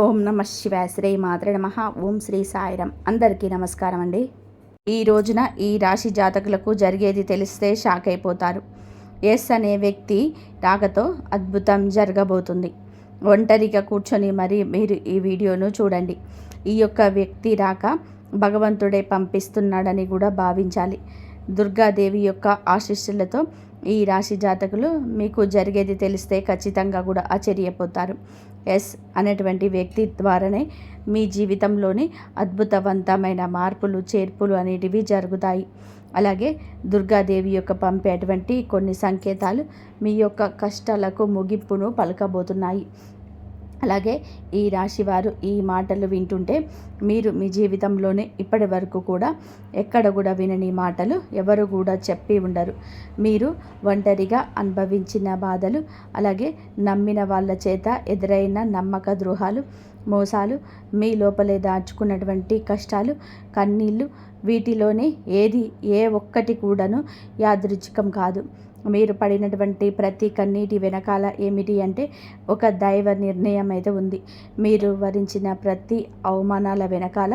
ఓం నమ శివాయ. శ్రీ మాత్రే నమః. ఓం శ్రీ సాయిరాం. అందరికీ నమస్కారం అండి. ఈ రోజున ఈ రాశి జాతకులకు జరిగేది తెలిస్తే షాక్ అయిపోతారు. ఎస్ అనే వ్యక్తి రాకతో అద్భుతం జరగబోతుంది. ఒంటరిగా కూర్చొని మరి మీరు ఈ వీడియోను చూడండి. ఈ యొక్క వ్యక్తి రాక భగవంతుడే పంపిస్తున్నాడని కూడా భావించాలి. దుర్గాదేవి యొక్క ఆశీస్సులతో ఈ రాశి జాతకులు మీకు జరిగేది తెలిస్తే ఖచ్చితంగా కూడా ఆశ్చర్యపోతారు. ఎస్ అనేటువంటి వ్యక్తి ద్వారానే మీ జీవితంలోని అద్భుతవంతమైన మార్పులు చేర్పులు అనేటివి జరుగుతాయి. అలాగే దుర్గాదేవి యొక్క పంపేటువంటి కొన్ని సంకేతాలు మీ యొక్క కష్టాలకు ముగింపును పలకబోతున్నాయి. అలాగే ఈ రాశివారు ఈ మాటలు వింటుంటే మీరు మీ జీవితంలోనే ఇప్పటి వరకు కూడా ఎక్కడ కూడా వినని మాటలు ఎవరు కూడా చెప్పి ఉండరు. మీరు ఒంటరిగా అనుభవించిన బాధలు, అలాగే నమ్మిన వాళ్ళ చేత ఎదురైన నమ్మక ద్రోహాలు, మోసాలు, మీ లోపలే దాచుకున్నటువంటి కష్టాలు, కన్నీళ్ళు, వీటిలోనే ఏ ఒక్కటి కూడాను యాదృచ్ఛికం కాదు. మీరు పడినటువంటి ప్రతి కన్నీటి వెనకాల ఏమిటి అంటే ఒక దైవ నిర్ణయం అయితే ఉంది. మీరు వరించిన ప్రతి అవమానాల వెనకాల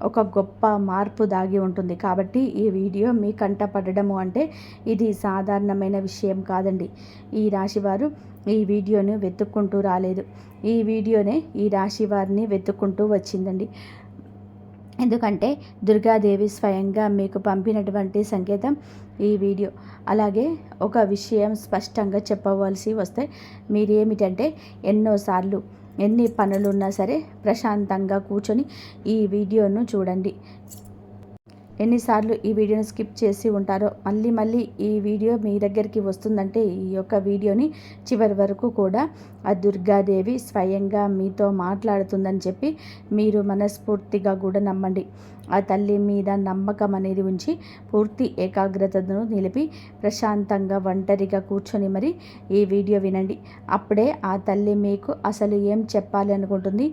ఒక గొప్ప మార్పు దాగి ఉంటుంది. కాబట్టి ఈ వీడియో మీ కంట పడడము అంటే ఇది సాధారణమైన విషయం కాదండి. ఈ రాశివారు ఈ వీడియోని వెతుక్కుంటూ రాలేదు. ఈ వీడియోనే ఈ రాశి వారిని వెతుక్కుంటూ వచ్చిందండి. ఎందుకంటే దుర్గాదేవి స్వయంగా మీకు పంపినటువంటి సంకేతం ఈ వీడియో. అలాగే ఒక విషయం స్పష్టంగా చెప్పవలసి వస్తే మీరేమిటంటే ఎన్నోసార్లు ఎన్ని పనులున్నా సరే ప్రశాంతంగా కూర్చొని ఈ వీడియోను చూడండి. ఎన్నిసార్లు ఈ వీడియోని స్కిప్ చేసి ఉంటారో మళ్ళీ ఈ వీడియో మీ దగ్గరికి వస్తుందంటే ఈ యొక్క వీడియోని చివరి వరకు కూడా ఆ దుర్గాదేవి స్వయంగా మీతో మాట్లాడుతుందని చెప్పి మీరు మనస్ఫూర్తిగా కూడా నమ్మండి. ఆ తల్లి మీద నమ్మకం అనేది ఉంచి పూర్తి ఏకాగ్రతను నిలిపి ప్రశాంతంగా ఒంటరిగా కూర్చొని మరి ఈ వీడియో వినండి. అప్పుడే ఆ తల్లి మీకు అసలు ఏం చెప్పాలి అనుకుంటుంది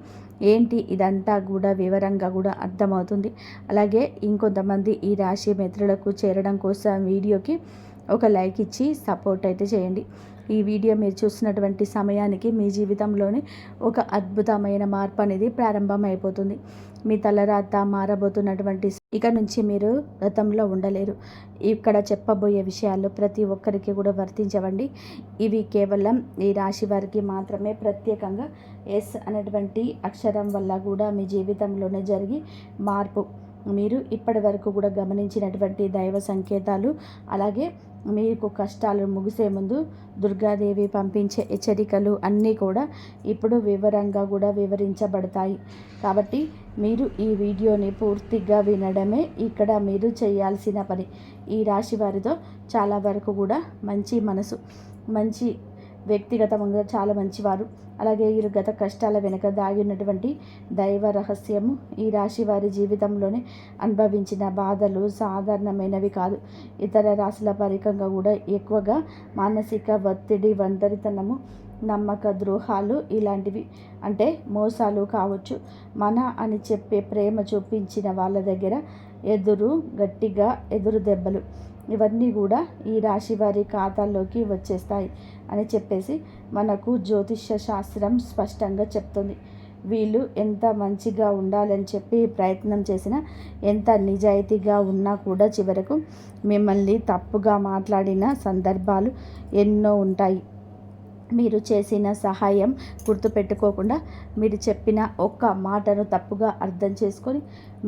ఏంటి ఇదంతా కూడా వివరంగా కూడా అర్థమవుతుంది. అలాగే ఇంకొంతమంది ఈ రాశి మిత్రులకు చేరడం కోసం వీడియోకి ఒక లైక్ ఇచ్చి సపోర్ట్ అయితే చేయండి. ఈ వీడియో మీరు చూసినటువంటి సమయానికి మీ జీవితంలోని ఒక అద్భుతమైన మార్పు అనేది ప్రారంభమైపోతుంది. మీ తలరాత మారబోతున్నటువంటి ఇక నుంచి మీరు గతంలో ఉండలేరు. ఇక్కడ చెప్పబోయే విషయాలు ప్రతి ఒక్కరికి కూడా వర్తించవండి. ఇవి కేవలం ఈ రాశి వారికి మాత్రమే ప్రత్యేకంగా ఎస్ అనేటువంటి అక్షరం వల్ల కూడా మీ జీవితంలోనే జరిగి మార్పు మీరు ఇప్పటి వరకు కూడా గమనించినటువంటి దైవ సంకేతాలు, అలాగే మీకు కష్టాలు ముగిసే ముందు దుర్గాదేవి పంపించే హెచ్చరికలు అన్నీ కూడా ఇప్పుడు వివరంగా కూడా వివరించబడతాయి. కాబట్టి మీరు ఈ వీడియోని పూర్తిగా వినడమే ఇక్కడ మీరు చేయాల్సిన పని. ఈ రాశి వారితో చాలా వరకు కూడా మంచి మనసు, మంచి వ్యక్తిగతంగా చాలా మంచివారు. అలాగే వీరు గత కష్టాల వెనుక దాగినటువంటి దైవ రహస్యము. ఈ రాశి వారి జీవితంలోనే అనుభవించిన బాధలు సాధారణమైనవి కాదు. ఇతర రాశుల పరికంగా కూడా ఎక్కువగా మానసిక ఒత్తిడి, ఒంటరితనము, నమ్మక ద్రోహాలు ఇలాంటివి అంటే మోసాలు కావచ్చు. మన అని చెప్పే ప్రేమ చూపించిన వాళ్ళ దగ్గర గట్టిగా ఎదురు దెబ్బలు ఇవన్నీ కూడా ఈ రాశి వారి ఖాతాల్లోకి వచ్చేస్తాయి అని చెప్పేసి మనకు జ్యోతిష్య శాస్త్రం స్పష్టంగా చెప్తుంది. వీళ్ళు ఎంత మంచిగా ఉండాలని చెప్పి ప్రయత్నం చేసినా, ఎంత నిజాయితీగా ఉన్నా కూడా చివరకు మిమ్మల్ని తప్పుగా మాట్లాడిన సందర్భాలు ఎన్నో ఉంటాయి. మీరు చేసిన సహాయం గుర్తుపెట్టుకోకుండా మీరు చెప్పిన ఒక్క మాటను తప్పుగా అర్థం చేసుకొని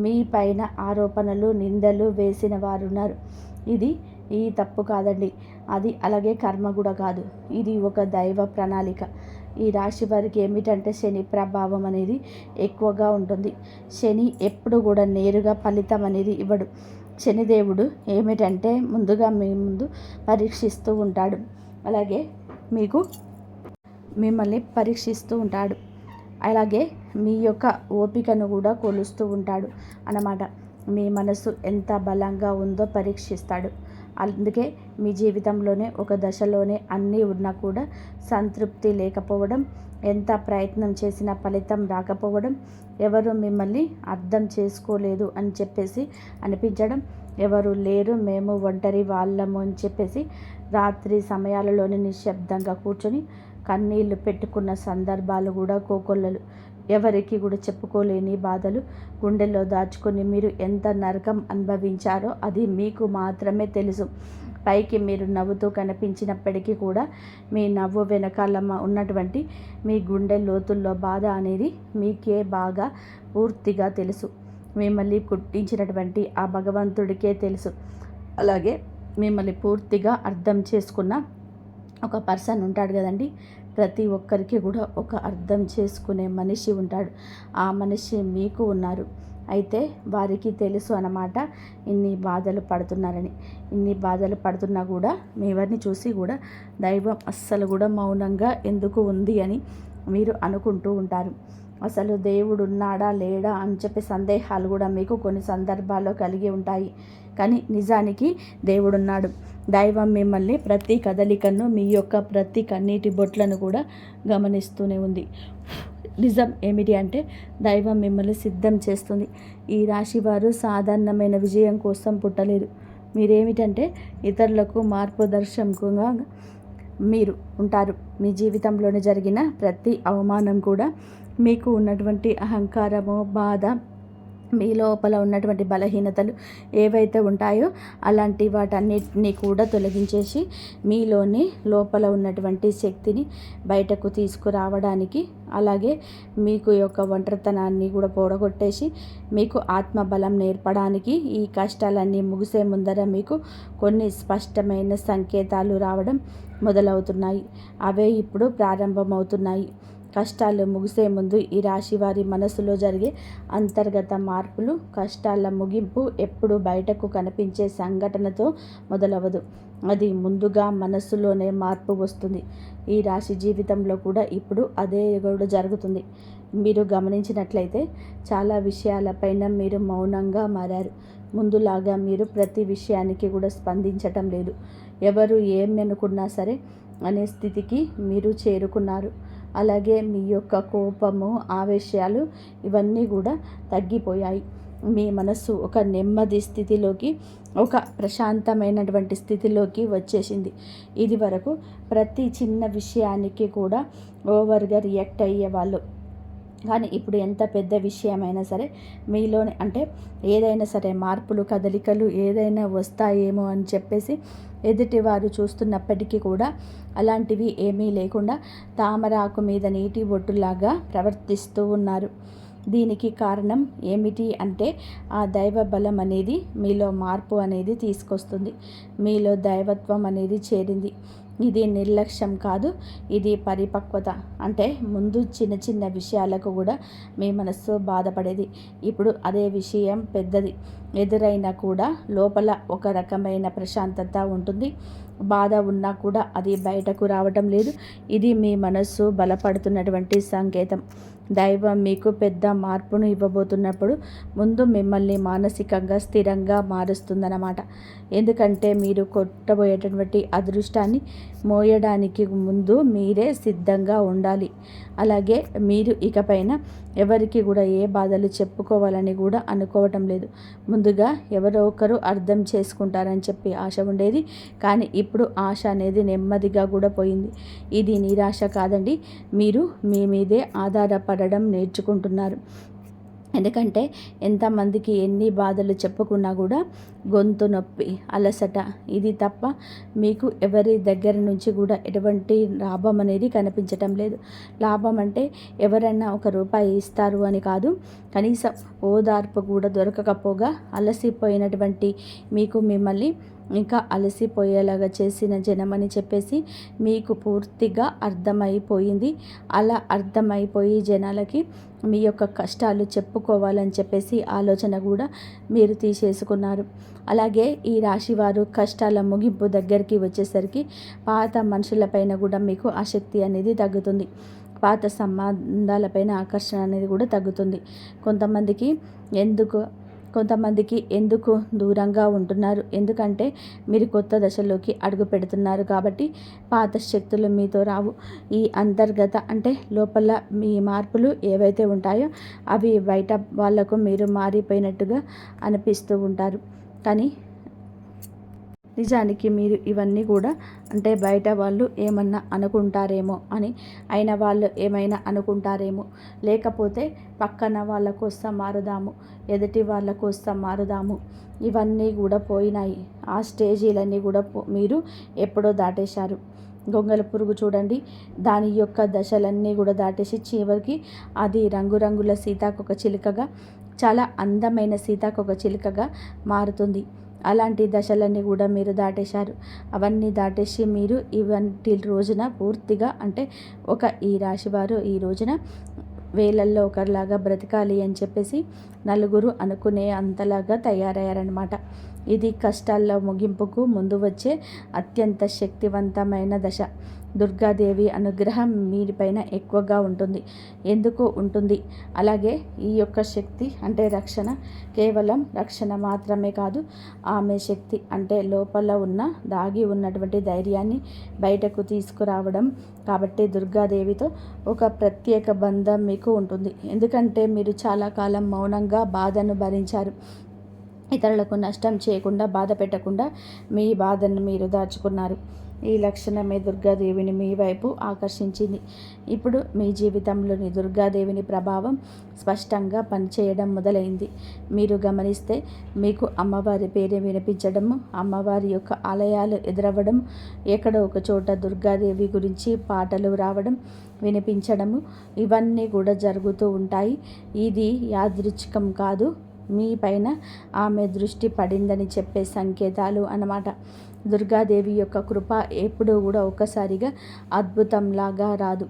మీ పైన ఆరోపణలు, నిందలు వేసిన వారున్నారు. ఈ తప్పు కాదండి. అది అలాగే కర్మ కూడా కాదు. ఇది ఒక దైవ ప్రణాళిక. ఈ రాశి వారికి ఏమిటంటే శని ప్రభావం అనేది ఎక్కువగా ఉంటుంది. శని ఎప్పుడు కూడా నేరుగా ఫలితం అనేది ఇవ్వడు. శనిదేవుడు ఏమిటంటే ముందుగా మీ ముందు పరీక్షిస్తూ ఉంటాడు. అలాగే మిమ్మల్ని పరీక్షిస్తూ ఉంటాడు. అలాగే మీ యొక్క ఓపికను కూడా కొలుస్తూ ఉంటాడు అన్నమాట. మీ మనసు ఎంత బలంగా ఉందో పరీక్షిస్తాడు. అందుకే మీ జీవితంలోనే ఒక దశలోనే అన్నీ ఉన్నా కూడా సంతృప్తి లేకపోవడం, ఎంత ప్రయత్నం చేసినా ఫలితం రాకపోవడం, ఎవరు మిమ్మల్ని అర్థం చేసుకోలేదు అని చెప్పేసి అనిపించడం, ఎవరు లేరు మేము ఒంటరి వాళ్ళము అని చెప్పేసి రాత్రి సమయాలలోనే నిశ్శబ్దంగా కూర్చొని కన్నీళ్లు పెట్టుకున్న సందర్భాలు కూడా కోకొల్లలు. ఎవరికి కూడా చెప్పుకోలేని బాధలు గుండెల్లో దాచుకొని మీరు ఎంత నరకం అనుభవించారో అది మీకు మాత్రమే తెలుసు. పైకి మీరు నవ్వుతూ కనిపించినప్పటికీ కూడా మీ నవ్వు వెనకాల ఉన్నటువంటి మీ గుండె లోతుల్లో బాధ అనేది మీకే బాగా పూర్తిగా తెలుసు. మిమ్మల్ని పుట్టించినటువంటి ఆ భగవంతుడికే తెలుసు. అలాగే మిమ్మల్ని పూర్తిగా అర్థం చేసుకున్న ఒక పర్సన్ ఉంటాడు కదండి. ప్రతి ఒక్కరికి కూడా ఒక అర్థం చేసుకునే మనిషి ఉంటాడు. ఆ మనిషి మీకు ఉన్నారు. అయితే వారికి తెలుసు అన్నమాట ఇన్ని బాధలు పడుతున్నారని. ఇన్ని బాధలు పడుతున్నా కూడా మీవరిని చూసి కూడా దైవం అస్సలు కూడా మౌనంగా ఎందుకు ఉంది అని మీరు అనుకుంటూ ఉంటారు. అసలు దేవుడు ఉన్నాడా లేడా అని చెప్పే సందేహాలు కూడా మీకు కొన్ని సందర్భాల్లో కలిగి ఉంటాయి. కానీ నిజానికి దేవుడున్నాడు. దైవం మిమ్మల్ని ప్రతి కదలికను, మీ యొక్క ప్రతి కన్నీటి బొట్లను కూడా గమనిస్తూనే ఉంది. నిజం ఏమిటి అంటే దైవం మిమ్మల్ని సిద్ధం చేస్తుంది. ఈ రాశి వారు సాధారణమైన విజయం కోసం పుట్టలేరు. మీరేమిటంటే ఇతరులకు మార్గదర్శకంగా మీరు ఉంటారు. మీ జీవితంలోనే జరిగిన ప్రతి అవమానం కూడా మీకు ఉన్నటువంటి అహంకారము, బాధ, మీ లోపల ఉన్నటువంటి బలహీనతలు ఏవైతే ఉంటాయో అలాంటి వాటన్నిటినీ కూడా తొలగించేసి మీలోని లోపల ఉన్నటువంటి శక్తిని బయటకు తీసుకురావడానికి, అలాగే మీకు యొక్క ఒంటరితనాన్ని కూడా పోడగొట్టేసి మీకు ఆత్మబలం నేర్పడానికి ఈ కష్టాలన్నీ ముగిసే ముందర మీకు కొన్ని స్పష్టమైన సంకేతాలు రావడం మొదలవుతున్నాయి. అవే ఇప్పుడు ప్రారంభమవుతున్నాయి. కష్టాలు ముగిసే ముందు ఈ రాశి వారి మనసులో జరిగే అంతర్గత మార్పులు, కష్టాల ముగింపు ఎప్పుడు బయటకు కనిపించే సంఘటనతో మొదలవదు. అది ముందుగా మనస్సులోనే మార్పు వస్తుంది. ఈ రాశి జీవితంలో కూడా ఇప్పుడు అదే కూడా జరుగుతుంది. మీరు గమనించినట్లయితే చాలా విషయాలపైన మీరు మౌనంగా మారారు. ముందులాగా మీరు ప్రతి విషయానికి కూడా స్పందించటం లేదు. ఎవరు ఏమి అనుకున్నా సరే అనే స్థితికి మీరు చేరుకున్నారు. అలాగే మీ యొక్క కోపము, ఆవేశాలు ఇవన్నీ కూడా తగ్గిపోయాయి. మీ మనస్సు ఒక నెమ్మది స్థితిలోకి, ఒక ప్రశాంతమైనటువంటి స్థితిలోకి వచ్చేసింది. ఇది వరకు ప్రతి చిన్న విషయానికి కూడా ఓవర్గా రియాక్ట్ అయ్యేవాళ్ళు. కానీ ఇప్పుడు ఎంత పెద్ద విషయమైనా సరే మీలోనే అంటే ఏదైనా సరే మార్పులు, కదలికలు ఏదైనా వస్తాయేమో అని చెప్పేసి ఎదుటివారు చూస్తున్నప్పటికీ కూడా అలాంటివి ఏమీ లేకుండా తామరాకు మీద నీటి బొట్టులాగా ప్రవర్తిస్తూ ఉన్నారు. దీనికి కారణం ఏమిటి అంటే ఆ దైవ బలం అనేది మీలో మార్పు అనేది తీసుకొస్తుంది. మీలో దైవత్వం అనేది చేరింది. ఇది నిర్లక్ష్యం కాదు, ఇది పరిపక్వత. అంటే ముందు చిన్న చిన్న విషయాలకు కూడా మీ మనస్సు బాధపడేది. ఇప్పుడు అదే విషయం పెద్దది ఎదురైనా కూడా లోపల ఒక రకమైన ప్రశాంతత ఉంటుంది. బాధ ఉన్నా కూడా అది బయటకు రావటం లేదు. ఇది మీ మనస్సు బలపడుతున్నటువంటి సంకేతం. దైవం మీకు పెద్ద మార్పును ఇవ్వబోతున్నప్పుడు ముందు మిమ్మల్ని మానసికంగా స్థిరంగా మారుస్తుందన్నమాట. ఎందుకంటే మీరు కొట్టబోయేటటువంటి అదృష్టాన్ని మోయడానికి ముందు మీరే సిద్ధంగా ఉండాలి. అలాగే మీరు ఇకపైన ఎవరికి కూడా ఏ బాధలు చెప్పుకోవాలని కూడా అనుకోవటం లేదు. ముందుగా ఎవరో ఒకరు అర్థం చేసుకుంటారని చెప్పి ఆశ ఉండేది. కానీ ఇప్పుడు ఆశ అనేది నెమ్మదిగా కూడా పోయింది. ఇది నిరాశ కాదండి, మీరు మీ మీదే ఆధారపడడం నేర్చుకుంటున్నారు. ఎందుకంటే ఎంతమందికి ఎన్ని బాధలు చెప్పుకున్నా కూడా గొంతు నొప్పి, అలసట ఇది తప్ప మీకు ఎవరి దగ్గర నుంచి కూడా ఎటువంటి లాభం అనేది కనిపించటం లేదు. లాభం అంటే ఎవరైనా ఒక రూపాయి ఇస్తారు అని కాదు, కనీసం ఓదార్పు కూడా దొరకకపోగా అలసిపోయినటువంటి మీకు మిమ్మల్ని ఇంకా అలసిపోయేలాగా చేసిన జనమని చెప్పేసి మీకు పూర్తిగా అర్థమైపోయింది. అలా అర్థమైపోయి జనాలకి మీ యొక్క కష్టాలు చెప్పుకోవాలని చెప్పేసి ఆలోచన కూడా మీరు తీసేసుకున్నారు. అలాగే ఈ రాశివారు కష్టాల ముగింపు దగ్గరికి వచ్చేసరికి పాత మనుషులపైన కూడా మీకు ఆసక్తి అనేది తగ్గుతుంది. పాత సంబంధాలపైన ఆకర్షణ అనేది కూడా తగ్గుతుంది. కొంతమందికి ఎందుకు దూరంగా ఉంటున్నారు? ఎందుకంటే మీరు కొత్త దశలోకి అడుగు పెడుతున్నారు కాబట్టి పాత శక్తులు మీతో రావు. ఈ అంతర్గత అంటే లోపల మీ మార్పులు ఏవైతే ఉంటాయో అవి బయట వాళ్లకు మీరు మారిపోయినట్టుగా అనిపిస్తూ ఉంటారు. కానీ నిజానికి మీరు ఇవన్నీ కూడా అంటే బయట వాళ్ళు ఏమన్నా అనుకుంటారేమో అని, అయిన వాళ్ళు ఏమైనా అనుకుంటారేమో, లేకపోతే పక్కన వాళ్ళ కోసం మారుదాము, ఎదుటి వాళ్ళ కోసం మారుదాము, ఇవన్నీ కూడా పోయినాయి. ఆ స్టేజీలన్నీ కూడా మీరు ఎప్పుడో దాటేశారు. గొంగళ పురుగు చూడండి, దాని యొక్క దశలన్నీ కూడా దాటేసి చివరికి అది రంగురంగుల సీతాకొక చిలుకగా, చాలా అందమైన సీతాకొక చిలుకగా మారుతుంది. అలాంటి దశలన్నీ కూడా మీరు దాటేశారు. అవన్నీ దాటేసి మీరు ఇవంటి రోజున పూర్తిగా అంటే ఈ రాశివారు ఈ రోజున వేలల్లో ఒకరిలాగా బ్రతకాలి అని చెప్పేసి నలుగురు అనుకునే అంతలాగా తయారయ్యారనమాట. ఇది కష్టాల్లో ముగింపుకు ముందు వచ్చే అత్యంత శక్తివంతమైన దశ. దుర్గాదేవి అనుగ్రహం మీపైన ఎక్కువగా ఉంటుంది. ఎందుకు ఉంటుంది? అలాగే ఈ యొక్క శక్తి అంటే రక్షణ, కేవలం రక్షణ మాత్రమే కాదు, ఆమె శక్తి అంటే లోపల ఉన్న దాగి ఉన్నటువంటి ధైర్యాన్ని బయటకు తీసుకురావడం. కాబట్టి దుర్గాదేవితో ఒక ప్రత్యేక బంధం మీకు ఉంటుంది. ఎందుకంటే మీరు చాలా కాలం మౌనంగా బాధను భరించారు. ఇతరులకు నష్టం చేయకుండా, బాధ పెట్టకుండా మీ బాధను మీరు దాచుకున్నారు. ఈ లక్షణమే దుర్గాదేవిని మీ వైపు ఆకర్షించింది. ఇప్పుడు మీ జీవితంలోని దుర్గాదేవిని ప్రభావం స్పష్టంగా పనిచేయడం మొదలైంది. మీరు గమనిస్తే మీకు అమ్మవారి పేరు వినిపించడము, అమ్మవారి యొక్క ఆలయాలు ఎదురవ్వడం, ఎక్కడో ఒక చోట దుర్గాదేవి గురించి పాటలు రావడం, వినిపించడము, ఇవన్నీ కూడా జరుగుతూ ఉంటాయి. ఇది యాదృచ్ఛికం కాదు, మీ పైన ఆమె దృష్టి పడిందని చెప్పే సంకేతాలు అన్నమాట. దుర్గాదేవి యొక్క కృప ఎప్పుడూ కూడా ఒక్కసారిగా అద్భుతంలాగా రాదు.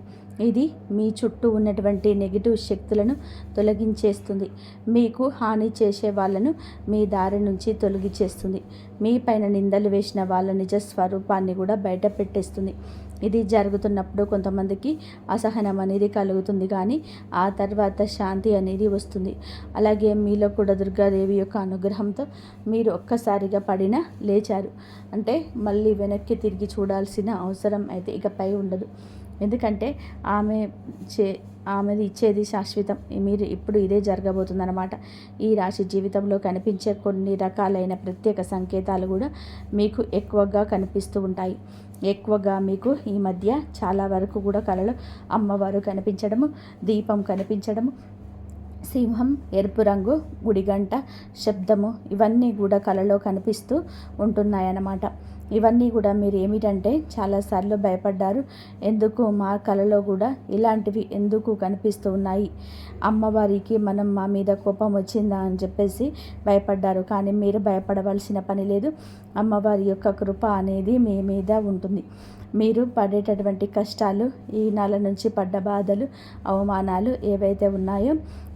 ఇది మీ చుట్టూ ఉన్నటువంటి నెగిటివ్ శక్తులను తొలగించేస్తుంది. మీకు హాని చేసే వాళ్ళను మీ దారి నుంచి తొలగించేస్తుంది. మీ పైన నిందలు వేసిన వాళ్ళ నిజ స్వరూపాన్ని కూడా బయట పెట్టేస్తుంది. ఇది జరుగుతున్నప్పుడు కొంతమందికి అసహనం అనేది కలుగుతుంది, కానీ ఆ తర్వాత శాంతి అనేది వస్తుంది. అలాగే మీలో కూడా దుర్గాదేవి యొక్క అనుగ్రహంతో మీరు ఒక్కసారిగా పడినా లేచారు అంటే మళ్ళీ వెనక్కి తిరిగి చూడాల్సిన అవసరం అయితే ఇకపై ఉండదు. ఎందుకంటే ఆమెది ఇచ్చేది శాశ్వతం. మీరు ఇప్పుడు ఇదే జరగబోతుందన్నమాట. ఈ రాశి జీవితంలో కనిపించే కొన్ని రకాలైన ప్రత్యేక సంకేతాలు కూడా మీకు ఎక్కువగా కనిపిస్తూ ఉంటాయి. ఎక్కువగా మీకు ఈ మధ్య చాలా వరకు కూడా కలలో అమ్మవారు కనిపించడము, దీపం కనిపించడము, సింహం, ఎరుపు రంగు, గుడిగంట శబ్దము, ఇవన్నీ కూడా కలలో కనిపిస్తూ ఉంటున్నాయన్నమాట. ఇవన్నీ కూడా మీరు ఏమిటంటే చాలాసార్లు భయపడ్డారు. ఎందుకు మా కలలో కూడా ఇలాంటివి ఎందుకు కనిపిస్తూ ఉన్నాయి, అమ్మవారికి మా మీద కోపం వచ్చిందా అని చెప్పేసి భయపడ్డారు. కానీ మీరు భయపడవలసిన పని లేదు. అమ్మవారి యొక్క కృప అనేది మీ మీద ఉంటుంది. మీరు పడేటటువంటి కష్టాలు, ఈ నెల నుంచి పడ్డ బాధలు, అవమానాలు ఏవైతే ఉన్నాయో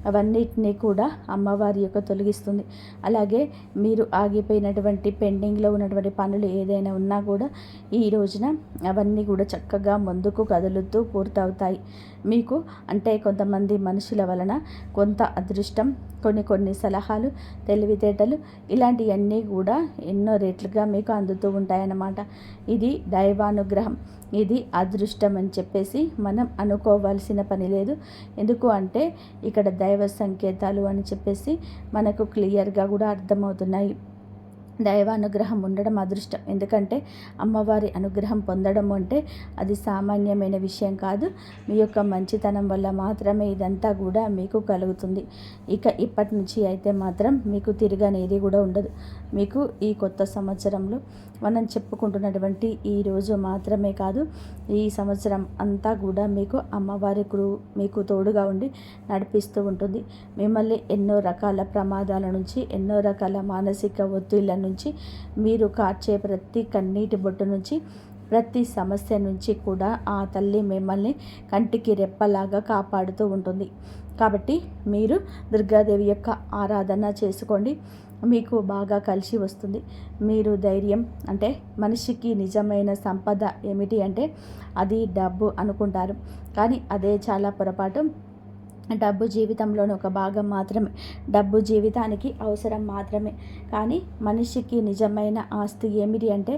అవన్నిటినీ కూడా అమ్మవారి యొక్క తొలగిస్తుంది. అలాగే మీరు ఆగిపోయినటువంటి పెండింగ్లో ఉన్నటువంటి పనులు ఏదైనా ఉన్నా కూడా ఈ రోజున అవన్నీ కూడా చక్కగా ముందుకు కదులుతూ పూర్తవుతాయి. మీకు అంటే కొంతమంది మనుషుల వలన కొంత అదృష్టం, కొన్ని సలహాలు, తెలివితేటలు, ఇలాంటివన్నీ కూడా ఎన్నో రెట్లుగా మీకు అందుతూ ఉంటాయన్నమాట. ఇది దైవానుగ్రహం, ఇది అదృష్టం అని చెప్పేసి మనం అనుకోవాల్సిన పని లేదు. ఎందుకు అంటే ఇక్కడ దైవ సంకేతాలు అని చెప్పేసి మనకు క్లియర్గా కూడా అర్థమవుతున్నాయి. దైవానుగ్రహం ఉండడం అదృష్టం. ఎందుకంటే అమ్మవారి అనుగ్రహం పొందడం అంటే అది సామాన్యమైన విషయం కాదు. మీ యొక్క మంచితనం వల్ల మాత్రమే ఇదంతా కూడా మీకు కలుగుతుంది. ఇప్పటి నుంచి అయితే మాత్రం మీకు తిరగనేది కూడా ఉండదు. మీకు ఈ కొత్త సంవత్సరంలో మనం చెప్పుకుంటున్నటువంటి ఈ రోజు మాత్రమే కాదు, ఈ సంవత్సరం అంతా కూడా మీకు అమ్మవారి మీకు తోడుగా ఉండి నడిపిస్తూ ఉంటుంది. మిమ్మల్ని ఎన్నో రకాల ప్రమాదాల నుంచి, ఎన్నో రకాల మానసిక ఒత్తిళ్ల నుంచి, మీరు కార్చే ప్రతి కన్నీటి బొట్టు నుంచి, ప్రతి సమస్య నుంచి కూడా ఆ తల్లి మిమ్మల్ని కంటికి రెప్పలాగా కాపాడుతూ ఉంటుంది. కాబట్టి మీరు దుర్గాదేవి యొక్క ఆరాధన చేసుకోండి, మీకు బాగా కలిసి వస్తుంది. మీరు ధైర్యం అంటే మనిషికి నిజమైన సంపద ఏమిటి అంటే అది డబ్బు అనుకుంటారు, కానీ అదే చాలా పొరపాటు. డబ్బు జీవితంలోని ఒక భాగం మాత్రమే, డబ్బు జీవితానికి అవసరం మాత్రమే. కానీ మనిషికి నిజమైన ఆస్తి ఏమిటి అంటే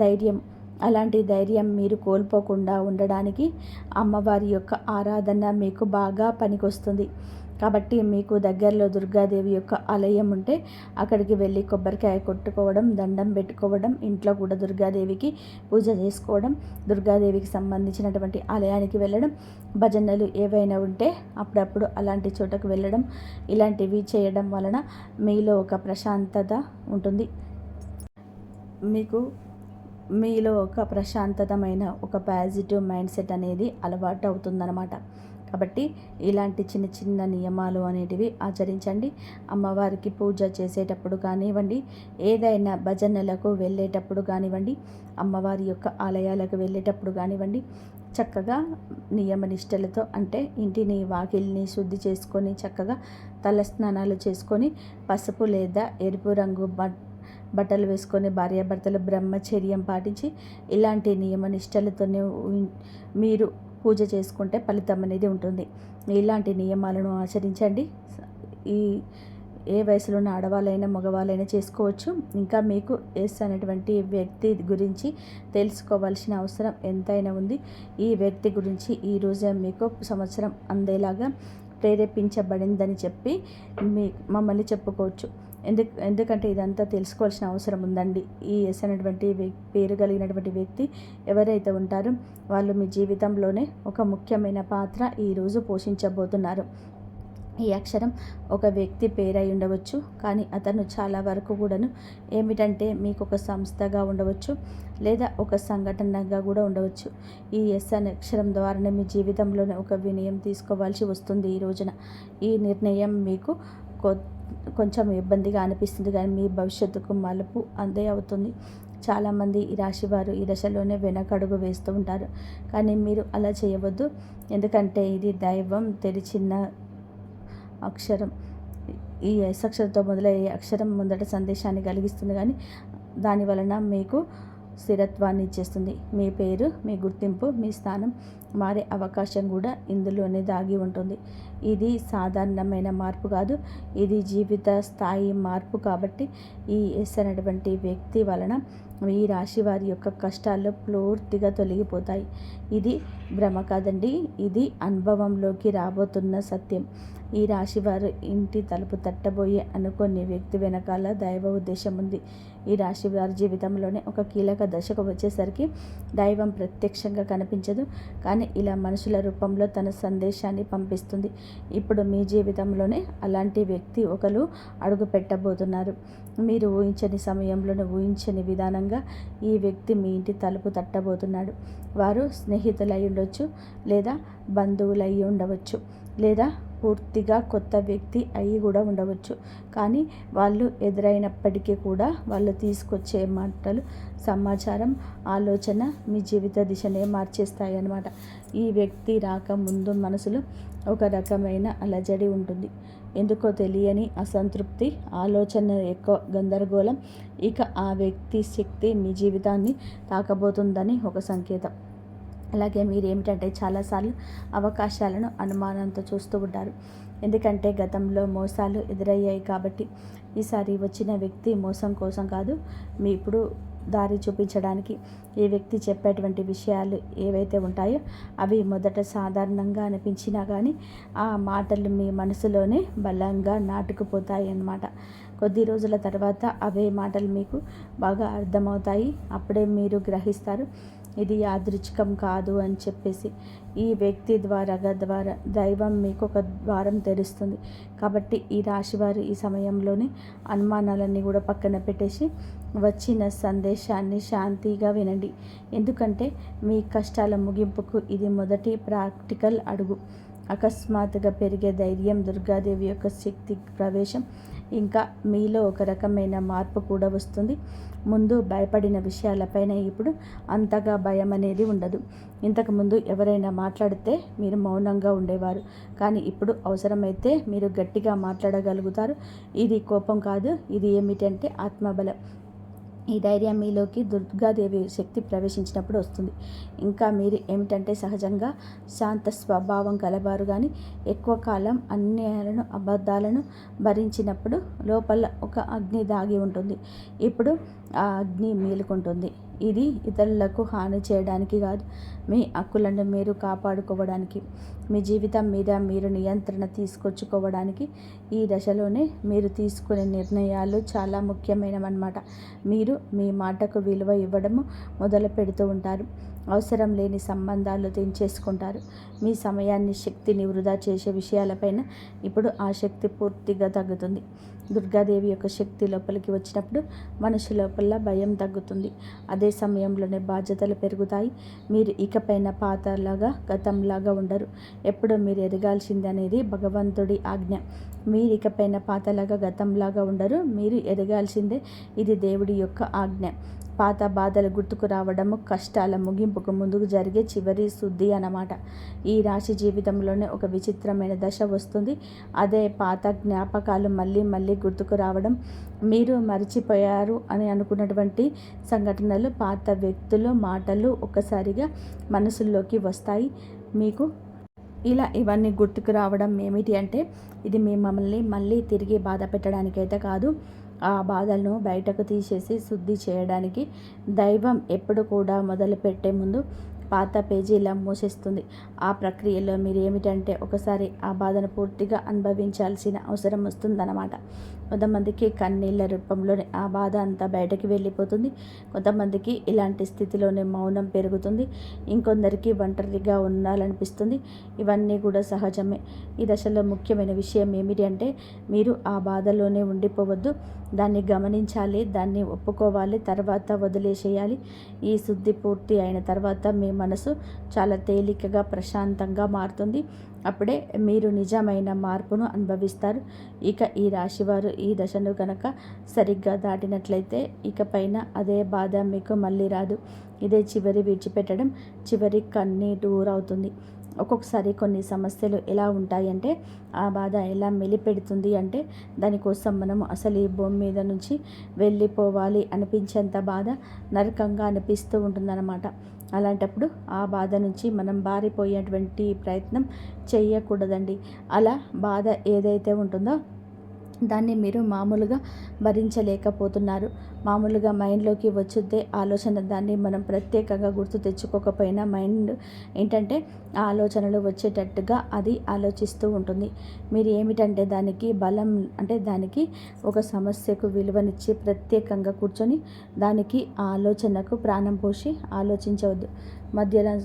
ధైర్యం. అలాంటి ధైర్యం మీరు కోల్పోకుండా ఉండడానికి అమ్మవారి యొక్క ఆరాధన మీకు బాగా పనికొస్తుంది. కాబట్టి మీకు దగ్గరలో దుర్గాదేవి యొక్క ఆలయం ఉంటే అక్కడికి వెళ్ళి కొబ్బరికాయ కొట్టుకోవడం, దండం పెట్టుకోవడం, ఇంట్లో కూడా దుర్గాదేవికి పూజ చేసుకోవడం, దుర్గాదేవికి సంబంధించినటువంటి ఆలయానికి వెళ్ళడం, భజనలు ఏవైనా ఉంటే అప్పుడప్పుడు అలాంటి చోటకు వెళ్ళడం, ఇలాంటివి చేయడం వలన మీలో ఒక ప్రశాంతత ఉంటుంది. మీకు మీలో ఒక ప్రశాంతతమైన ఒక పాజిటివ్ మైండ్ సెట్ అనేది అలవాటు అవుతుందన్నమాట. కాబట్టి ఇలాంటి చిన్న చిన్న నియమాలు అనేటివి ఆచరించండి. అమ్మవారికి పూజ చేసేటప్పుడు కానివ్వండి, ఏదైనా భజనలకు వెళ్ళేటప్పుడు కానివ్వండి, అమ్మవారి యొక్క ఆలయాలకు వెళ్ళేటప్పుడు కానివ్వండి, చక్కగా నియమనిష్టలతో, అంటే ఇంటిని వాకిల్ని శుద్ధి చేసుకొని చక్కగా తలస్నానాలు చేసుకొని పసుపు లేదా ఎరుపు రంగు బట్టలు వేసుకొని భార్యాభర్తలు బ్రహ్మచర్యం పాటించి ఇలాంటి నియమనిష్టలతోనే మీరు పూజ చేసుకుంటే ఫలితం అనేది ఉంటుంది. ఇలాంటి నియమాలను ఆచరించండి. ఈ ఏ వయసులో ఉన్న ఆడవాళ్ళైనా మగవాళ్ళైనా చేసుకోవచ్చు. ఇంకా మీకు ఎస్ అనేటువంటి వ్యక్తి గురించి తెలుసుకోవాల్సిన అవసరం ఎంతైనా ఉంది. ఈ వ్యక్తి గురించి ఈరోజే మీకు సంవత్సరం అందేలాగా ప్రేరేపించబడిందని చెప్పి మమ్మల్ని చెప్పుకోవచ్చు. ఎందుకంటే ఇదంతా తెలుసుకోవాల్సిన అవసరం ఉందండి. ఈ ఎస్ అనేటువంటి పేరు కలిగినటువంటి వ్యక్తి ఎవరైతే ఉంటారో వాళ్ళు మీ జీవితంలోనే ఒక ముఖ్యమైన పాత్ర ఈరోజు పోషించబోతున్నారు. ఈ అక్షరం ఒక వ్యక్తి పేరై ఉండవచ్చు, కానీ అతను చాలా వరకు కూడాను ఏమిటంటే మీకు ఒక సంస్థగా ఉండవచ్చు, లేదా ఒక సంఘటనగా కూడా ఉండవచ్చు. ఈ ఎస్ అనే అక్షరం ద్వారానే మీ జీవితంలోనే ఒక వినయం తీసుకోవాల్సి వస్తుంది. ఈ రోజున ఈ నిర్ణయం మీకు కొంచెం ఇబ్బందిగా అనిపిస్తుంది, కానీ మీ భవిష్యత్తుకు మలుపు అందే అవుతుంది. చాలామంది ఈ రాశి వారు ఈ దశలోనే వెనకడుగు వేస్తూ ఉంటారు, కానీ మీరు అలా చేయవద్దు. ఎందుకంటే ఇది దైవం తెరిచిన అక్షరం. ఈ ఎస్ అక్షరంతో మొదలయ్యే అక్షరం ముందట సందేశాన్ని కలిగిస్తుంది, కానీ దాని వలన మీకు స్థిరత్వాన్ని ఇచ్చేస్తుంది. మీ పేరు, మీ గుర్తింపు, మీ స్థానం మారే అవకాశం కూడా ఇందులోనే దాగి ఉంటుంది. ఇది సాధారణమైన మార్పు కాదు, ఇది జీవిత స్థాయి మార్పు. కాబట్టి ఈ ఎస్ అనేటువంటి వ్యక్తి వలన ఈ రాశి వారి యొక్క కష్టాలు పూర్తిగా తొలగిపోతాయి. ఇది భ్రమ కాదండి, ఇది అనుభవంలోకి రాబోతున్న సత్యం. ఈ రాశివారు ఇంటి తలుపు తట్టబోయే అనుకునే వ్యక్తి వెనకాల దైవ ఉద్దేశం ఉంది. ఈ రాశి వారి జీవితంలోనే ఒక కీలక దశకు వచ్చేసరికి దైవం ప్రత్యక్షంగా కనిపించదు, కానీ ఇలా మనుషుల రూపంలో తన సందేశాన్ని పంపిస్తుంది. ఇప్పుడు మీ జీవితంలోనే అలాంటి వ్యక్తి ఒకరు అడుగు పెట్టబోతున్నారు. మీరు ఊహించని సమయంలోనే ఊహించని విధానంగా ఈ వ్యక్తి మీ ఇంటి తలుపు తట్టబోతున్నాడు. వారు స్నేహితులై ఉండొచ్చు, లేదా బంధువులై ఉండవచ్చు, లేదా పూర్తిగా కొత్త వ్యక్తి అయి కూడా ఉండవచ్చు. కానీ వాళ్ళు ఎదురైనప్పటికీ కూడా వాళ్ళు తీసుకొచ్చే మాటలు, సమాచారం, ఆలోచన మీ జీవిత దిశనే మార్చేస్తాయి అన్నమాట. ఈ వ్యక్తి రాకముందు మనసులో ఒక రకమైన అలజడి ఉంటుంది. ఎందుకో తెలియని అసంతృప్తి, ఆలోచన ఎక్కువ గందరగోళం. ఇక ఆ వ్యక్తి శక్తి మీ జీవితాన్ని తాకబోతుందని ఒక సంకేతం. అలాగే మీరు ఏమిటంటే చాలాసార్లు అవకాశాలను అనుమానంతో చూస్తూ ఉంటారు. ఎందుకంటే గతంలో మోసాలు ఎదురయ్యాయి కాబట్టి. ఈసారి వచ్చిన వ్యక్తి మోసం కోసం కాదు, మీ ఇప్పుడు దారి చూపించడానికి. ఈ వ్యక్తి చెప్పేటువంటి విషయాలు ఏవైతే ఉంటాయో అవి మొదట సాధారణంగా అనిపించినా కానీ ఆ మాటలు మీ మనసులోనే బలంగా నాటుకుపోతాయి అన్నమాట. కొద్ది రోజుల తర్వాత అవే మాటలు మీకు బాగా అర్థమవుతాయి. అప్పుడే మీరు గ్రహిస్తారు ఇది యాదృచ్ఛికం కాదు అని చెప్పేసి. ఈ వ్యక్తి ద్వారా దైవం మీకు ఒక ద్వారం తెరుస్తుంది. కాబట్టి ఈ రాశివారు ఈ సమయంలోనే అనుమానాలన్నీ కూడా పక్కన పెట్టేసి వచ్చిన సందేశాన్ని శాంతిగా వినండి. ఎందుకంటే మీ కష్టాల ముగింపుకు ఇది మొదటి ప్రాక్టికల్ అడుగు. అకస్మాత్తుగా పెరిగే ధైర్యం, దుర్గాదేవి యొక్క శక్తి ప్రవేశం, ఇంకా మీలో ఒక రకమైన మార్పు కూడా వస్తుంది. ముందు భయపడిన విషయాలపైన ఇప్పుడు అంతగా భయం అనేది ఉండదు. ఇంతకుముందు ఎవరైనా మాట్లాడితే మీరు మౌనంగా ఉండేవారు, కానీ ఇప్పుడు అవసరమైతే మీరు గట్టిగా మాట్లాడగలుగుతారు. ఇది కోపం కాదు, ఇది ఏమిటంటే ఆత్మబలం. ఈ ధైర్యం మీలోకి దుర్గాదేవి శక్తి ప్రవేశించినప్పుడు వస్తుంది. ఇంకా మీరు ఏమిటంటే సహజంగా శాంత స్వభావం కలవారు, కానీ ఎక్కువ కాలం అన్యాయాలను, అబద్ధాలను భరించినప్పుడు లోపల ఒక అగ్ని దాగి ఉంటుంది. ఇప్పుడు ఆ అగ్ని మేలుకుంటుంది. ఇది ఇతరులకు హాని చేయడానికి కాదు, మీ హక్కులను మీరు కాపాడుకోవడానికి, మీ జీవితం మీద మీరు నియంత్రణ తీసుకొచ్చుకోవడానికి ఈ దశలోనే మీరు తీసుకునే నిర్ణయాలు చాలా ముఖ్యమైనవన్నమాట. మీరు మీ మాటకు విలువ ఇవ్వడము మొదలు పెడుతూ ఉంటారు. అవసరం లేని సంబంధాలు తెంచేసుకుంటారు. మీ సమయాన్ని, శక్తిని వృధా చేసే విషయాలపైన ఇప్పుడు ఆ శక్తి పూర్తిగా తగ్గుతుంది. దుర్గాదేవి యొక్క శక్తి లోపలికి వచ్చినప్పుడు మనిషి లోపల భయం తగ్గుతుంది. అదే సమయంలోనే బాధ్యతలు పెరుగుతాయి. మీరు ఇకపైన పాతలాగా, గతంలాగా ఉండరు. ఎప్పుడు మీరు ఎదగాల్సింది అనేది భగవంతుడి ఆజ్ఞ. మీరు ఇకపైన పాతలాగా, గతంలాగా ఉండరు. మీరు ఎదగాల్సిందే. ఇది దేవుడి యొక్క ఆజ్ఞ. పాత బాధలు గుర్తుకు రావడము కష్టాల ముగింపుకు ముందుకు జరిగే చివరి శుద్ధి అన్నమాట. ఈ రాశి జీవితంలోనే ఒక విచిత్రమైన దశ వస్తుంది. అదే పాత జ్ఞాపకాలు మళ్ళీ మళ్ళీ గుర్తుకు రావడం. మీరు మర్చిపోయారు అని అనుకున్నటువంటి సంఘటనలు, పాత వ్యక్తులు, మాటలు ఒక్కసారిగా మనసుల్లోకి వస్తాయి. మీకు ఇలా ఇవన్నీ గుర్తుకు రావడం ఏమిటి అంటే, ఇది మిమ్మల్ని మళ్ళీ తిరిగి బాధ పెట్టడానికైతే కాదు, ఆ బాధలను బయటకు తీసేసి శుద్ధి చేయడానికి. దైవం ఎప్పుడు కూడా మొదలుపెట్టే ముందు పాత పేజీలా మూసేస్తుంది. ఆ ప్రక్రియలో మీరు ఏమిటంటే ఒకసారి ఆ బాధను పూర్తిగా అనుభవించాల్సిన అవసరం వస్తుందన్నమాట. కొంతమందికి కన్నీళ్ళ రూపంలోనే ఆ బాధ అంతా బయటకు వెళ్ళిపోతుంది. కొంతమందికి ఇలాంటి స్థితిలోనే మౌనం పెరుగుతుంది. ఇంకొందరికి ఒంటరిగా ఉండాలనిపిస్తుంది. ఇవన్నీ కూడా సహజమే. ఈ దశలో ముఖ్యమైన విషయం ఏమిటి అంటే, మీరు ఆ బాధలోనే ఉండిపోవద్దు. దాన్ని గమనించాలి, దాన్ని ఒప్పుకోవాలి, తర్వాత వదిలేసేయాలి. ఈ శుద్ధి పూర్తి అయిన తర్వాత మీ మనసు చాలా తేలికగా, ప్రశాంతంగా మారుతుంది. అప్పుడే మీరు నిజమైన మార్పును అనుభవిస్తారు. ఇక ఈ రాశివారు ఈ దశను కనుక సరిగ్గా దాటినట్లయితే ఇకపైన అదే బాధ మీకు మళ్ళీ రాదు. ఇదే చివరి విడిచిపెట్టడం, చివరి కన్నీటి ఊరవుతుంది. ఒక్కొక్కసారి కొన్ని సమస్యలు ఎలా ఉంటాయంటే, ఆ బాధ ఎలా మెలిపెడుతుంది అంటే, దానికోసం మనం అసలు ఈ భూమి మీద నుంచి వెళ్ళిపోవాలి అనిపించేంత బాధ నరకంగా అనిపిస్తూ ఉంటుందన్నమాట. అలాంటప్పుడు ఆ బాధ నుంచి మనం బారిపోయేటువంటి ప్రయత్నం చేయకూడదండి. అలా బాధ ఏదైతే ఉంటుందో దాన్ని మీరు మామూలుగా భరించలేకపోతున్నారు. మామూలుగా మైండ్లోకి వచ్చుద్దే ఆలోచన, దాన్ని మనం ప్రత్యేకంగా గుర్తు తెచ్చుకోకపోయినా మైండ్ ఏంటంటే ఆ ఆలోచనలు వచ్చేటట్టుగా అది ఆలోచిస్తూ ఉంటుంది. మీరు ఏమిటంటే దానికి బలం, అంటే దానికి ఒక సమస్యకు విలువనిచ్చి ప్రత్యేకంగా కూర్చొని దానికి ఆ ఆలోచనకు ప్రాణం పోసి ఆలోచించవద్దు. మధ్యలో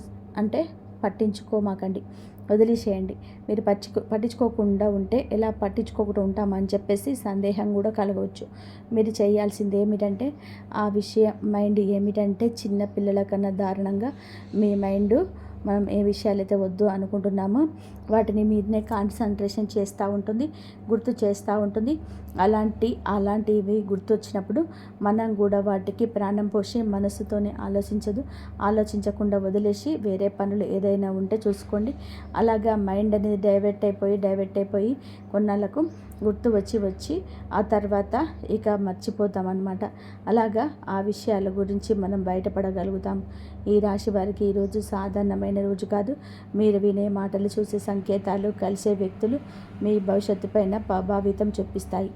అంటే పట్టించుకోమాకండి, వదిలేసేయండి. మీరు పట్టించుకోకుండా ఉంటే ఎలా పట్టించుకోకుండా ఉంటామని చెప్పేసి సందేహం కూడా కలగవచ్చు. మీరు చేయాల్సింది ఏమిటంటే, ఆ విషయం మైండ్ ఏమిటంటే చిన్న పిల్లల కన్నా దారుణంగా మీ మైండ్ మనం ఏ విషయాలైతే వద్దు అనుకుంటున్నామో వాటిని మీదనే కాన్సన్ట్రేషన్ చేస్తూ ఉంటుంది, గుర్తు చేస్తూ ఉంటుంది. అలాంటివి గుర్తొచ్చినప్పుడు మనం కూడా వాటికి ప్రాణం పోసి మనసుతోనే ఆలోచించకుండా వదిలేసి వేరే పనులు ఏదైనా ఉంటే చూసుకోండి. అలాగా మైండ్ అనేది డైవర్ట్ అయిపోయి కొన్నాళ్ళకు గుర్తు వచ్చి ఆ తర్వాత ఇక మర్చిపోతాం అన్నమాట. అలాగా ఆ విషయాల గురించి మనం బయటపడగలుగుతాం. ఈ రాశి వారికి ఈరోజు సాధారణమైన రోజు కాదు. మీరు వినే మాటలు, చూసే సంకేతాలు, కలిసే వ్యక్తులు మీ భవిష్యత్తు పైన ప్రభావితం చూపిస్తాయి.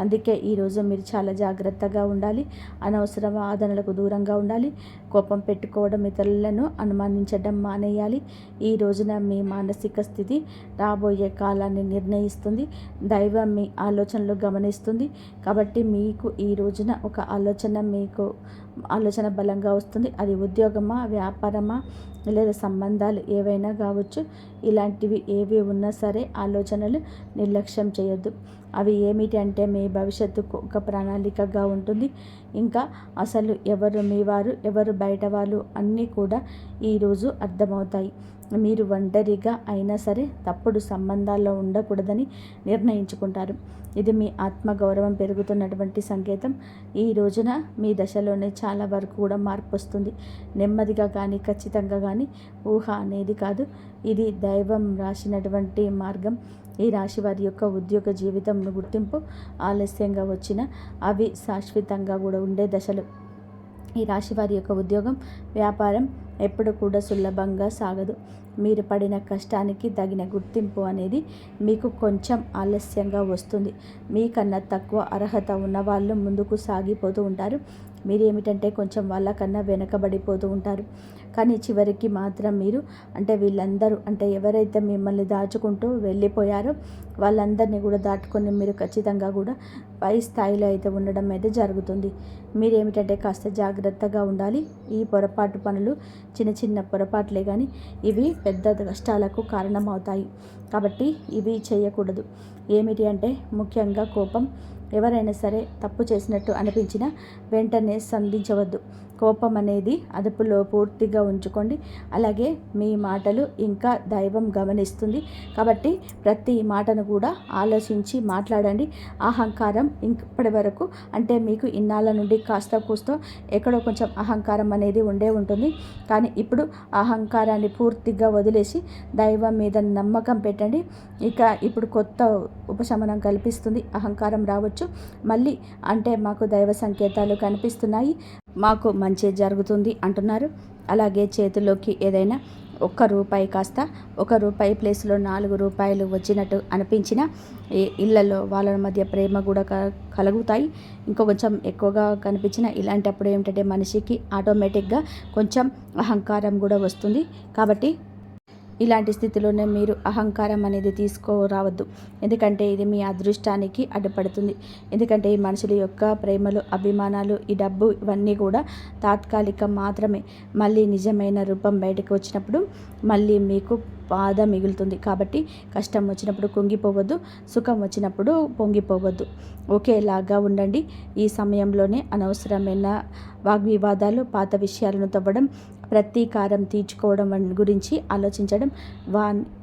అందుకే ఈరోజు మీరు చాలా జాగ్రత్తగా ఉండాలి. అనవసర వాదనలకు దూరంగా ఉండాలి. కోపం పెట్టుకోవడం, ఇతరులను అనుమానించడం మానేయాలి. ఈ రోజున మీ మానసిక స్థితి రాబోయే కాలాన్ని నిర్ణయిస్తుంది. దైవం మీ ఆలోచనలు గమనిస్తుంది. కాబట్టి మీకు ఈ రోజున ఒక ఆలోచన బలంగా వస్తుంది. అది ఉద్యోగమా, వ్యాపారమా, లేదా సంబంధాలు ఏవైనా కావచ్చు. ఇలాంటివి ఏవి ఉన్నా సరే ఆలోచనలు నిర్లక్ష్యం చేయొద్దు. అవి ఏమిటి అంటే మీ భవిష్యత్తుకు ఒక ప్రణాళికగా ఉంటుంది. ఇంకా అసలు ఎవరు మీ వారు, ఎవరు బయట వాళ్ళు అన్నీ కూడా ఈరోజు అర్థమవుతాయి. మీరు ఒంటరిగా అయినా సరే తప్పుడు సంబంధాల్లో ఉండకూడదని నిర్ణయించుకుంటారు. ఇది మీ ఆత్మగౌరవం పెరుగుతున్నటువంటి సంకేతం. ఈ రోజున మీ దశలోనే చాలా వరకు కూడా మార్పు వస్తుంది. నెమ్మదిగా కానీ, ఖచ్చితంగా కానీ, ఊహ అనేది కాదు. ఇది దైవం రాసినటువంటి మార్గం. ఈ రాశి వారి యొక్క ఉద్యోగ జీవితంను గుర్తింపు ఆలస్యంగా వచ్చిన అవి శాశ్వతంగా కూడా ఉండే దశలు. ఈ రాశి వారి యొక్క ఉద్యోగం, వ్యాపారం ఎప్పుడు కూడా సులభంగా సాగదు. మీరు పడిన కష్టానికి తగిన గుర్తింపు అనేది మీకు కొంచెం ఆలస్యంగా వస్తుంది. మీకన్నా తక్కువ అర్హత ఉన్న వాళ్ళు ముందుకు సాగిపోతూ ఉంటారు. మీరేమిటంటే కొంచెం వాళ్ళకన్నా వెనకబడిపోతూ ఉంటారు. కానీ చివరికి మాత్రం మీరు అంటే వీళ్ళందరూ అంటే ఎవరైతే మిమ్మల్ని దాచుకుంటూ వెళ్ళిపోయారో వాళ్ళందరినీ కూడా దాటుకొని మీరు ఖచ్చితంగా కూడా పై స్థాయిలో అయితే ఉండడం అయితే జరుగుతుంది. మీరేమిటంటే కాస్త జాగ్రత్తగా ఉండాలి. ఈ పొరపాటు పనులు చిన్న చిన్న పొరపాట్లే కానీ ఇవి పెద్ద కష్టాలకు కారణమవుతాయి. కాబట్టి ఇవి చేయకూడదు. ఏమిటి అంటే ముఖ్యంగా కోపం. ఎవరైనా సరే తప్పు చేసినట్టు అనిపించినా వెంటనే స్పందించవద్దు. కోపం అనేది అదుపులో పూర్తిగా ఉంచుకోండి. అలాగే మీ మాటలు ఇంకా దైవం గమనిస్తుంది కాబట్టి ప్రతి మాటను కూడా ఆలోచించి మాట్లాడండి. అహంకారం ఇప్పటి వరకు అంటే మీకు ఇన్నాళ్ళ నుండి కాస్త కూస్తో ఎక్కడో కొంచెం అహంకారం అనేది ఉండే ఉంటుంది. కానీ ఇప్పుడు అహంకారాన్ని పూర్తిగా వదిలేసి దైవం మీద నమ్మకం పెట్టండి. ఇక ఇప్పుడు కొత్త ఉపశమనం కల్పిస్తుంది. అహంకారం రావచ్చు మళ్ళీ అంటే మాకు దైవ సంకేతాలు కనిపిస్తున్నాయి, మాకు మంచి జరుగుతుంది అంటున్నారు. అలాగే చేతిలోకి ఏదైనా ₹1 కాస్త ₹1 ప్లేస్లో ₹4 వచ్చినట్టు అనిపించిన ఇళ్లలో వాళ్ళ మధ్య ప్రేమ కూడా కలుగుతాయి. ఇంకొంచెం ఎక్కువగా కనిపించిన ఇలాంటప్పుడు ఏమిటంటే మనిషికి ఆటోమేటిక్గా కొంచెం అహంకారం కూడా వస్తుంది. కాబట్టి ఇలాంటి స్థితిలోనే మీరు అహంకారం అనేది తీసుకురావద్దు. ఎందుకంటే ఇది మీ అదృష్టానికి అడ్డుపడుతుంది. ఎందుకంటే ఈ మనుషుల యొక్క ప్రేమలు, అభిమానాలు, ఈ డబ్బు ఇవన్నీ కూడా తాత్కాలికం మాత్రమే. మళ్ళీ నిజమైన రూపం బయటకు వచ్చినప్పుడు మళ్ళీ మీకు బాధ మిగులుతుంది. కాబట్టి కష్టం వచ్చినప్పుడు కుంగిపోవద్దు, సుఖం వచ్చినప్పుడు పొంగిపోవద్దు. ఒకేలాగా ఉండండి. ఈ సమయంలోనే అనవసరమైన వాగ్వివాదాలు, పాత విషయాలను తవ్వడం, ప్రతీకారం తీర్చుకోవడం గురించి ఆలోచించడం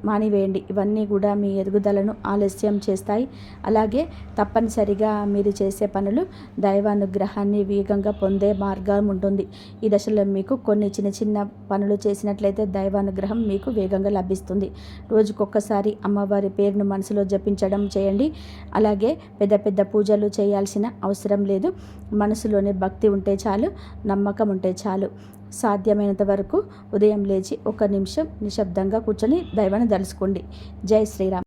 మానివేయండి. ఇవన్నీ కూడా మీ ఎదుగుదలను ఆలస్యం చేస్తాయి. అలాగే తప్పనిసరిగా మీరు చేసే పనులు దైవానుగ్రహాన్ని వేగంగా పొందే మార్గం ఉంటుంది. ఈ దశలో మీకు కొన్ని చిన్న చిన్న పనులు చేసినట్లయితే దైవానుగ్రహం మీకు వేగంగా లభిస్తుంది. రోజుకొక్కసారి అమ్మవారి పేరును మనసులో జపించడం చేయండి. అలాగే పెద్ద పెద్ద పూజలు చేయాల్సిన అవసరం లేదు. మనసులోనే భక్తి ఉంటే చాలు, నమ్మకం ఉంటే చాలు. సాధ్యమైనంత వరకు ఉదయం లేచి 1 నిమిషం నిశ్శబ్దంగా కూర్చొని దైవాన్ని దలుచుకోండి. జై శ్రీరామ్.